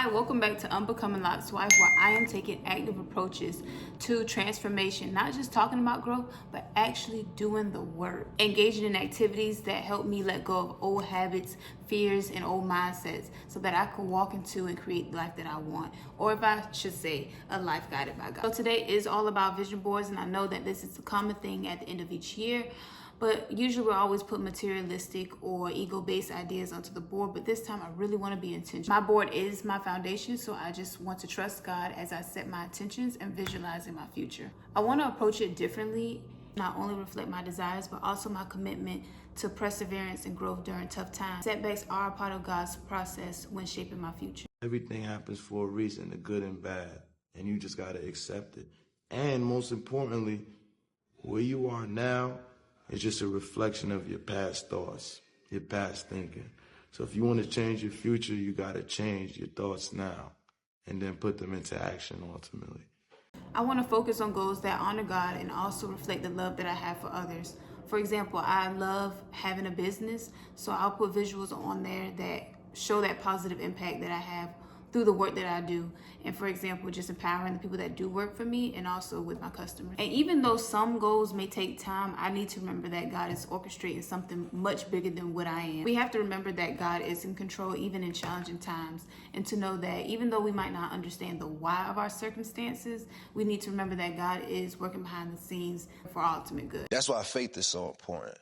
Hi, welcome back to Unbecoming Lot's Wife, where I am taking active approaches to transformation, not just talking about growth, but actually doing the work. Engaging in activities that help me let go of old habits, fears, and old mindsets so that I can walk into and create the life that I want, or if I should say, a life guided by God. So today is all about vision boards, and I know that this is a common thing at the end of each year. But usually we always put materialistic or ego-based ideas onto the board, but this time I really want to be intentional. My board is my foundation, so I just want to trust God as I set my intentions and visualizing my future. I want to approach it differently, not only reflect my desires, but also my commitment to perseverance and growth during tough times. Setbacks are a part of God's process when shaping my future. Everything happens for a reason, the good and bad, and you just got to accept it. And most importantly, where you are now, it's just a reflection of your past thoughts, your past thinking. So if you want to change your future, you got to change your thoughts now and then put them into action ultimately. I want to focus on goals that honor God and also reflect the love that I have for others. For example, I love having a business, so I'll put visuals on there that show that positive impact that I have through the work that I do. And for example, just empowering the people that do work for me and also with my customers. And even though some goals may take time, I need to remember that God is orchestrating something much bigger than what I am. We have to remember that God is in control even in challenging times, and to know that even though we might not understand the why of our circumstances, we need to remember that God is working behind the scenes for our ultimate good. That's why faith is so important.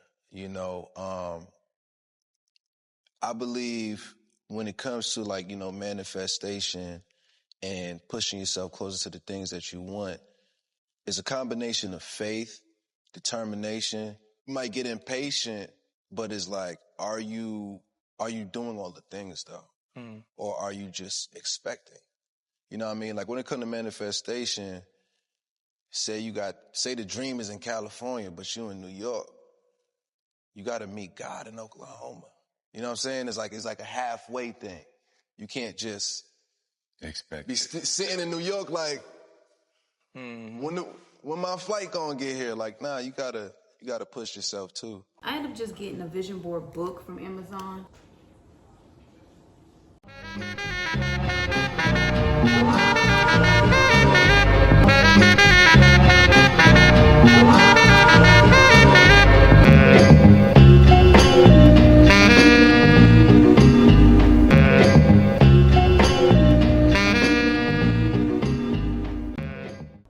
I believe when it comes to manifestation and pushing yourself closer to the things that you want, it's a combination of faith, determination. You might get impatient, but it's like, are you doing all the things though? Or are you just expecting? You know what I mean? Like when it comes to manifestation, say the dream is in California, but you in New York, you got to meet God in Oklahoma. You know what I'm saying? It's like a halfway thing. You can't just be sitting in New York like, when my flight gonna get here? Like, nah, you gotta push yourself too. I ended up just getting a vision board book from Amazon.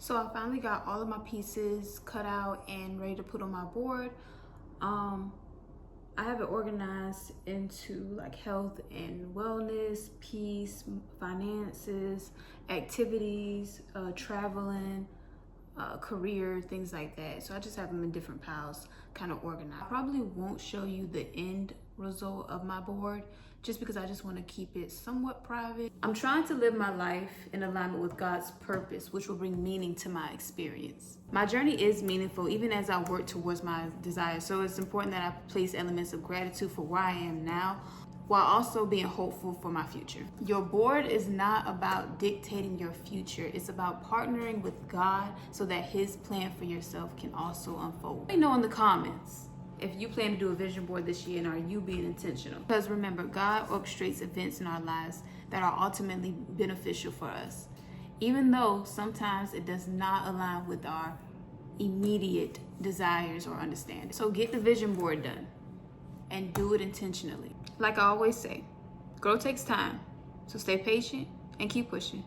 So I finally got all of my pieces cut out and ready to put on my board. I have it organized into like health and wellness, peace, finances, activities, traveling, career, things like that. So I just have them in different piles, kind of organized. I probably won't show you the end result of my board just because I just want to keep it somewhat private. I'm trying to live my life in alignment with God's purpose, which will bring meaning to my experience. My journey is meaningful even as I work towards my desires, so it's important that I place elements of gratitude for where I am now while also being hopeful for my future. Your board is not about dictating your future. It's about partnering with God so that His plan for yourself can also unfold. Let me know in the comments if you plan to do a vision board this year, and are you being intentional? Because remember, God orchestrates events in our lives that are ultimately beneficial for us, even though sometimes it does not align with our immediate desires or understanding. So get the vision board done and do it intentionally. Like I always say, growth takes time, so stay patient and keep pushing.